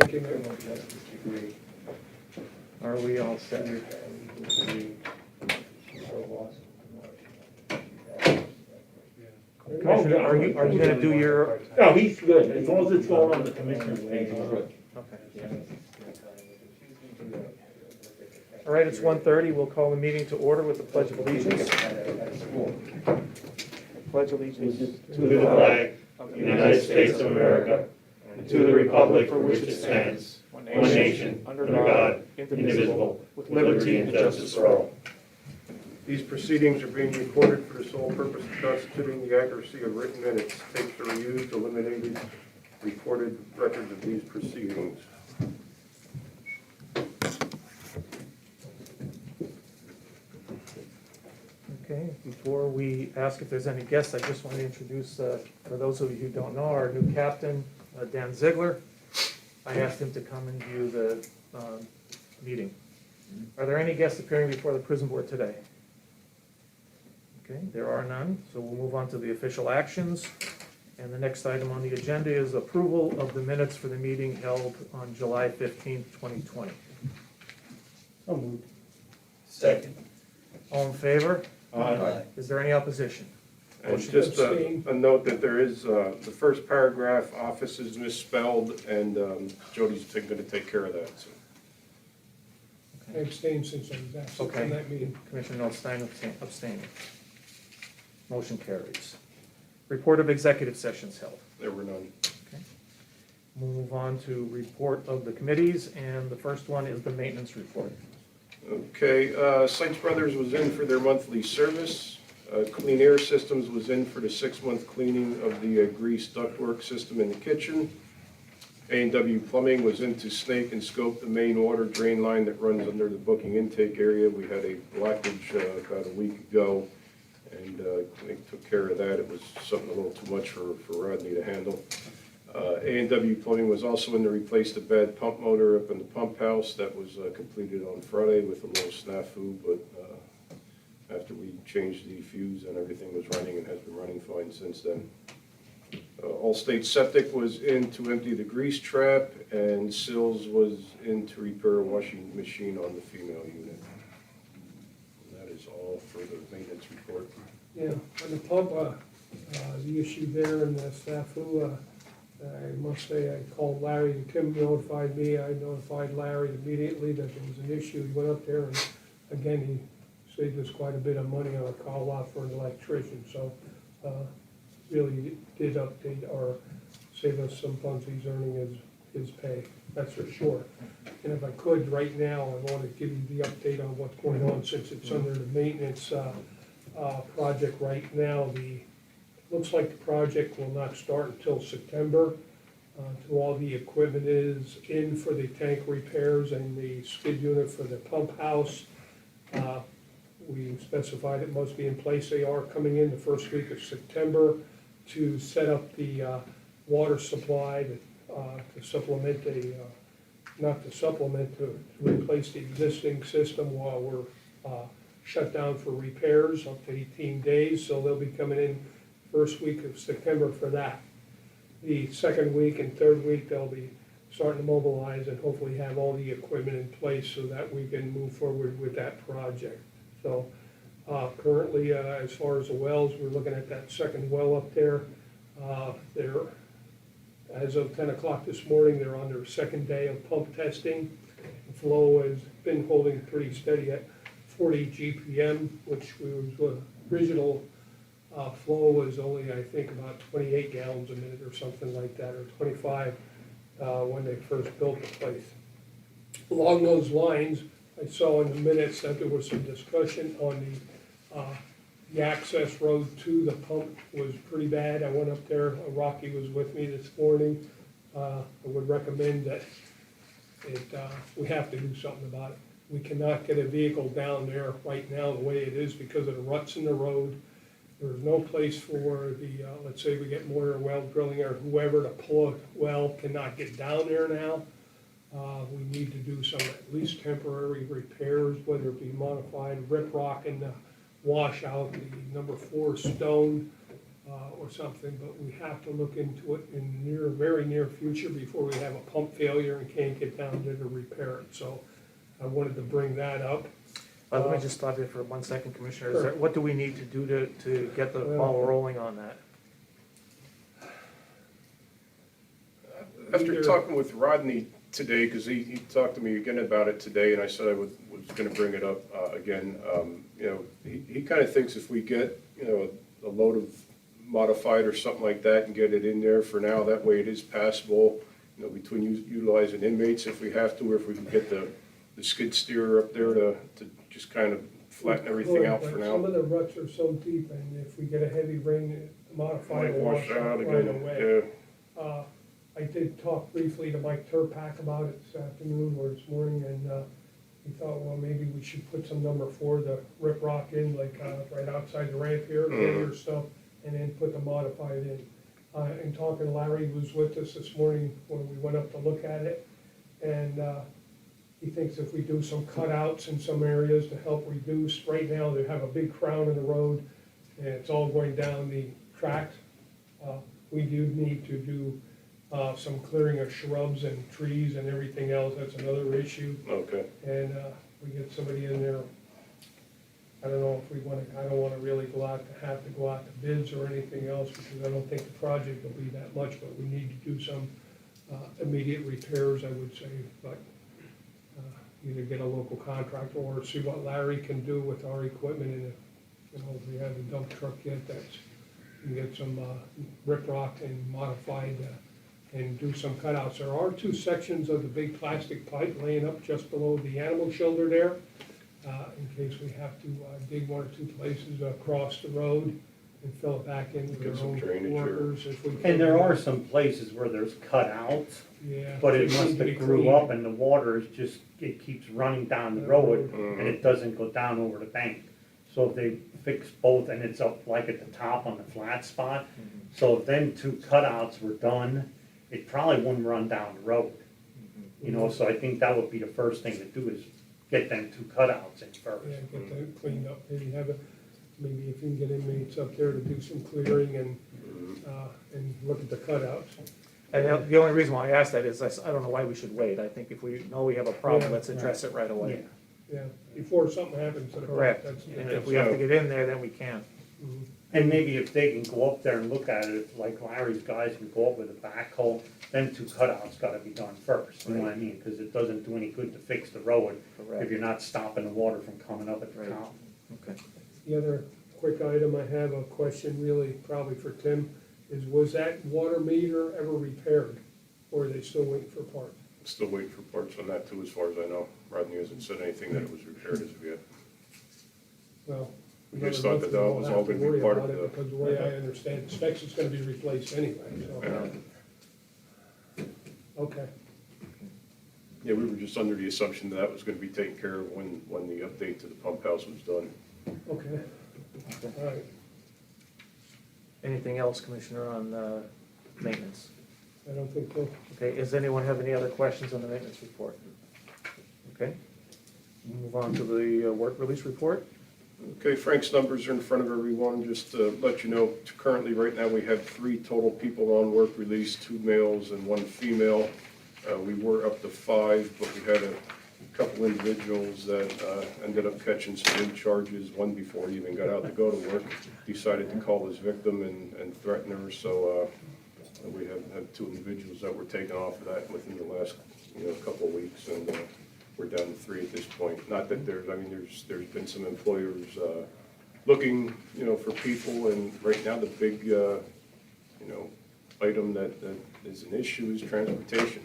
taking it. Are we all set? Commissioner, are you gonna do your, No, he's good, as long as it's going on the commissioner's page, he's good. okay. All right, it's 1:30, we'll call the meeting to order with the Pledge of Allegiance. Pledge allegiance To the flag of the United States of America, and to the republic for which it stands, one nation, under God, indivisible, with liberty and justice for all. These proceedings are being recorded for the sole purpose of constituting the accuracy of written minutes. Tapes are used, eliminating recorded records of these proceedings. Okay, before we ask if there's any guests, I just want to introduce, for those of you who don't know, our new captain, Dan Ziegler. I asked him to come and view the meeting. Are there any guests appearing before the prison board today? Okay, there are none, so we'll move on to the official actions. And the next item on the agenda is approval of the minutes for the meeting held on July 15th, 2020. So moved. Second. All in favor? Aye. Is there any opposition? And just a note that there is, the first paragraph, office is misspelled, and Jody's gonna take care of that, so. I abstained since I was absent Okay. from that meeting. Commissioner Notstein abstaining. Motion carries. Report of executive sessions held. There were none. Okay. Move on to report of the committees, and the first one is the maintenance report. Okay, Sites Brothers was in for their monthly service. Clean Air Systems was in for the 6-month cleaning of the grease ductwork system in the kitchen. A&W Plumbing was in to snake and scope the main water drain line that runs under the booking intake area. We had a blockage about a week ago, and they took care of that. It was something a little too much for Rodney to handle. A&W Plumbing was also in to replace the bad pump motor up in the pump house. That was completed on Friday with a little snafu, but after we changed the fuse and everything was running and has been running fine since then. Allstate Septic was in to empty the grease trap, and Sills was in to repair a washing machine on the female unit. And that is all for the maintenance report. Yeah, on the pump, the issue there in the snafu, I must say, I called Larry, and Tim notified me, I notified Larry immediately that there was an issue. He went up there and, again, he saved us quite a bit of money on a call out for an electrician, so, really did update or save us some funds he's earning his pay, that's for sure. And if I could, right now, I want to give you the update on what's going on since it's under the maintenance project right now. Looks like the project will not start until September. Till all the equipment is in for the tank repairs and the skid unit for the pump house. We specified it must be in place. They are coming in the first week of September to set up the water supply to supplement to replace the existing system while we're shut down for repairs up to 18 days. So they'll be coming in first week of September for that. The second week and third week, they'll be starting to mobilize and hopefully have all the equipment in place so that we can move forward with that project. So currently, as far as the wells, we're looking at that second well up there. They're, as of 10 o'clock this morning, they're on their second day of pump testing. The flow has been holding pretty steady at 40 GPM, which was original flow was only, I think, about 28 gallons a minute or something like that, or 25 when they first built the place. Along those lines, I saw in the minutes that there was some discussion on the access road to the pump was pretty bad. I went up there, Rocky was with me this morning. I would recommend that we have to do something about it. We cannot get a vehicle down there right now the way it is because of the ruts in the road. There's no place for the, let's say we get Moyer well drilling or whoever to pull a well cannot get down there now. We need to do some at least temporary repairs, whether it be modified rip rock in the washout, the number 4 stone. or something, but we have to look into it in very near future before we have a pump failure and can't get down there to repair it. So I wanted to bring that up. Let me just stop you for 1 second, Commissioner. Sure. What do we need to do to get the ball rolling on that? After Either- talking with Rodney today, because he talked to me again about it today, and I said I was gonna bring it up again, you know, he kind of thinks if we get, you know, a load of modified or something like that and get it in there for now, that way it is passable, you know, between utilizing inmates if we have to, or if we can get the skid steer up there to just kind of flatten everything out for But now. some of the ruts are so deep, and if we get a heavy rain, the modified Might will wash out right again, away. yeah. I did talk briefly to Mike Turpak about it this afternoon or this morning, and he thought, well, maybe we should put some number 4, the rip rock in, like right outside the ramp here, or stuff, and then put the modified in. And talking, Larry was with us this morning when we went up to look at it, and he thinks if we do some cutouts in some areas to help reduce, right now they have a big crown in the road, and it's all going down the tracks. We do need to do some clearing of shrubs and trees and everything else, that's another issue. Okay, And we get somebody in there, I don't know if we wanna, I don't wanna really have to go out to bids or anything else, because I don't think the project will be that much, but we need to do some immediate repairs, I would say, but either get a local contractor or see what Larry can do with our equipment, and if, you know, if we have a dump truck yet, that's, we can get some rip rock and modified and do some cutouts. There are 2 sections of the big plastic pipe laying up just below the animal shelter there, in case we have to dig 1 or 2 places across the road and fill it back in with Get our some own drainage here. workers if we can. And there are some places where there's cutouts, Yeah. but it they must need to be have grew cleaned. up and the water is just, it keeps running down the road and it doesn't go down over the bank. So if they fix both and it's up like at the top on the flat spot, so if them 2 cutouts were done, it probably wouldn't run down the road. You know, so I think that would be the first thing to do is get them 2 cutouts in first. Yeah, get that cleaned up, maybe have a, maybe if you can get inmates up there to do some clearing and look at the cutouts. And the only reason why I asked that is I don't know why we should wait. I think if we know we have a problem, Yeah. let's address it right away. Yeah, before something happens to the Correct. That's, And if we have to get in there, then we can. mhm. And maybe if they can go up there and look at it, if like Larry's guys can go up with a backhoe, then 2 cutouts gotta be done first, you know what I mean? Cause it doesn't do any good to fix the road Correct. if you're not stopping the water from coming up at the Right. top. Okay. The other quick item I have, a question really probably for Tim, is was that water meter ever repaired? Or are they still waiting for parts? still waiting for parts on that too, as far as I know. Rodney hasn't said anything that it was repaired as of yet. Well. We just thought that that was all gonna be part of the. Because the way I understand, it, specs is gonna be replaced anyway, so. Okay, Yeah, we were just under the assumption that that was gonna be taken care of when the update to the pump house was done. okay, all right. Anything else, Commissioner, on maintenance? I don't think so. Okay, does anyone have any other questions on the maintenance report? Okay, move on to the work release report. Okay, Frank's numbers are in front of everyone, just to let you know, currently, right now, we have 3 total people on work release, 2 males and 1 female. We were up to 5, but we had a couple individuals that ended up catching some new charges, one before he even got out to go to work, decided to call his victim and threaten her, so we have 2 individuals that were taken off of that within the last, couple of weeks, and we're down to 3 at this point. Not that there's been some employers looking, for people, and right now the big, item that is an issue is transportation.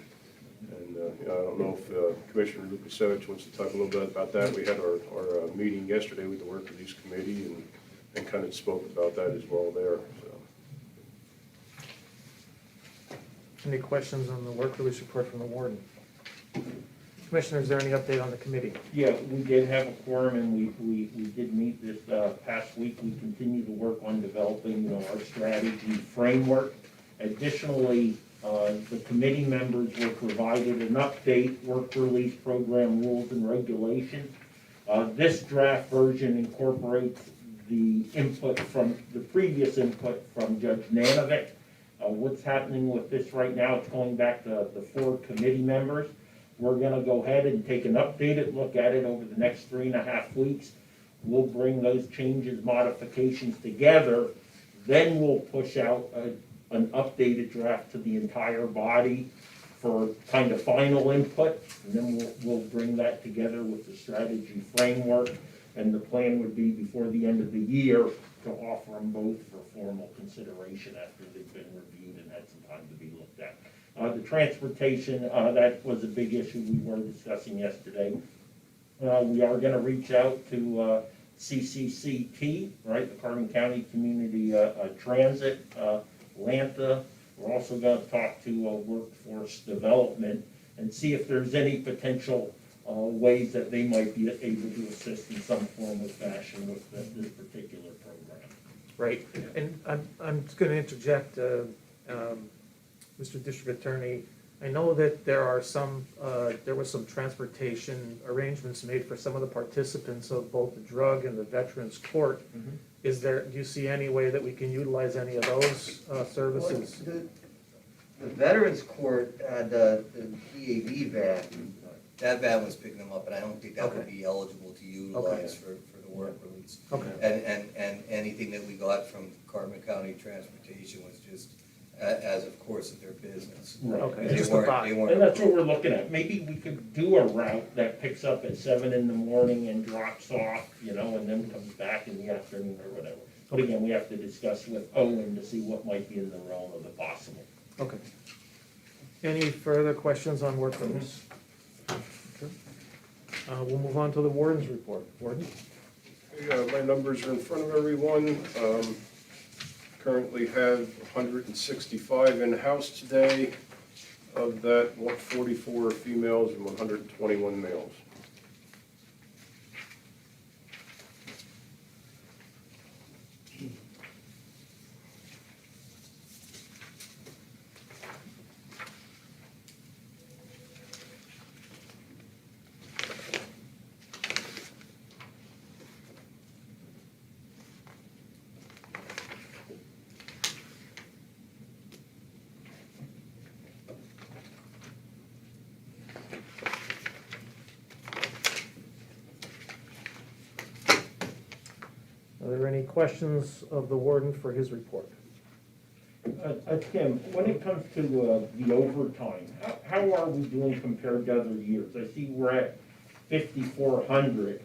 And, I don't know if Commissioner Lukasevich wants to talk a little bit about that. We had our meeting yesterday with the Work Release Committee and kind of spoke about that as well there, so. Any questions on the work release report from the warden? Commissioner, is there any update on the committee? Yeah, we did have a quorum and we did meet this past week. We continue to work on developing, our strategy framework. Additionally, the committee members were provided an update, work release program rules and regulations. This draft version incorporates the input from, the previous input from Judge Nanovic. What's happening with this right now, it's going back to the 4 committee members. We're gonna go ahead and take an updated look at it over the next 3.5 weeks. We'll bring those changes, modifications together, then we'll push out an updated draft to the entire body for kind of final input, and then we'll bring that together with the strategy framework. And the plan would be before the end of the year to offer them both for formal consideration after they've been reviewed and had some time to be looked at. The transportation, that was a big issue we were discussing yesterday. We are gonna reach out to CCCT, right, the Carbon County Community Transit, Lanta. We're also gonna talk to workforce development and see if there's any potential ways that they might be able to assist in some form or fashion with this particular program. Right, and I'm just gonna interject, Mr. District Attorney, I know that there are some, there was some transportation arrangements made for some of the participants of both the drug and the Veterans Court. Mhm. Is there, do you see any way that we can utilize any of those services? The Veterans Court had the EAV van, that van was picking them up, and I don't think that would Okay. be eligible to utilize for the work release. Okay, And anything that we got from Carbon County Transportation was just as of course of their business. Right. okay, They just the weren't- thought. they weren't- And that's what we're looking at. Maybe we could do a route that picks up at 7 in the morning and drops off, and then comes back in the afternoon or whatever. But again, we have to discuss with Owen to see what might be in the realm of the possible. Okay. Any further questions on work release? Okay. We'll move on to the warden's report. Warden? My numbers are in front of everyone. Currently have 165 in-house today. Of that, 144 females and 121 males. Are there any questions of the warden for his report? Tim, when it comes to the overtime, how are we doing compared to other years? I see we're at 5,400,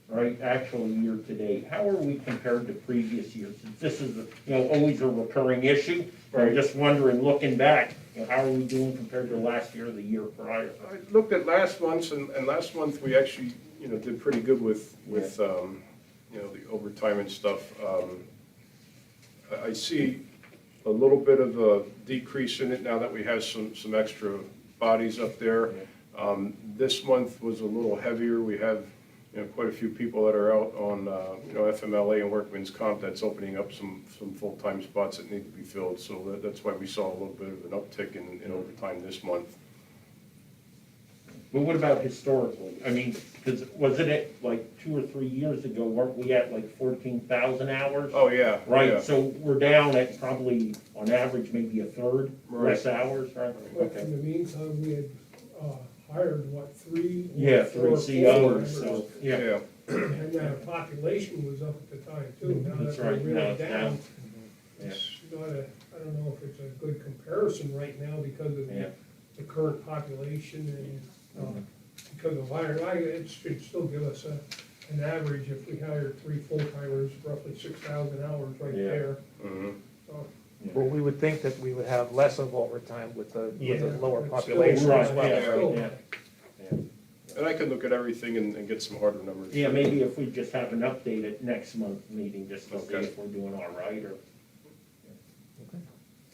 right, actual year to date. How are we compared to previous years? Since this is, always a recurring issue, I'm just wondering, looking back, how are we doing compared to last year or the year prior? I looked at last month's, and last month we actually, did pretty good with the overtime and stuff. I see a little bit of a decrease in it now that we have some extra bodies up there. This month was a little heavier. We have, quite a few people that are out on, FMLA and workman's comp that's opening up some full-time spots that need to be filled. So that's why we saw a little bit of an uptick in overtime this month. But what about historically? I mean, because wasn't it like 2 or 3 years ago, weren't we at like 14,000 hours? Oh, yeah. Right, yeah. so we're down at probably, on average, maybe a third less hours, right? But Okay. in the meantime, we had hired, 3? Yeah, or 3 4 COs, members. so, yeah. And the population was up at the time too. Now That's that we're right, now really it's down, down. it's not I don't know if it's a good comparison right now because of Yeah. the current population and because of hiring. It should still give us an average if we hired 3 full-timers, roughly 6,000 hours right Yeah. there. Mhm. So, Well, we would think that we would have less of overtime with the yeah, lower it's population still- as Right, well. yeah, still- yeah. And I could look at everything and get some harder numbers. Yeah, maybe if we just have an update at next month's meeting, just to see Okay. if we're doing all right, or. Okay,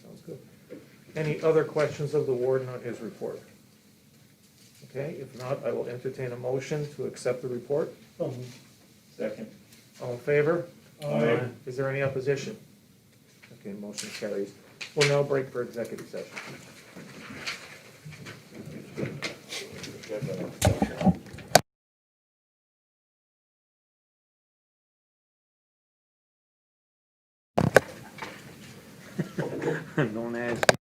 sounds good. Any other questions of the warden on his report? Okay, if not, I will entertain a motion to accept the report. Second. All in favor? Aye. Is there any opposition? Okay, motion carries. We'll now break for executive session. Don't ask.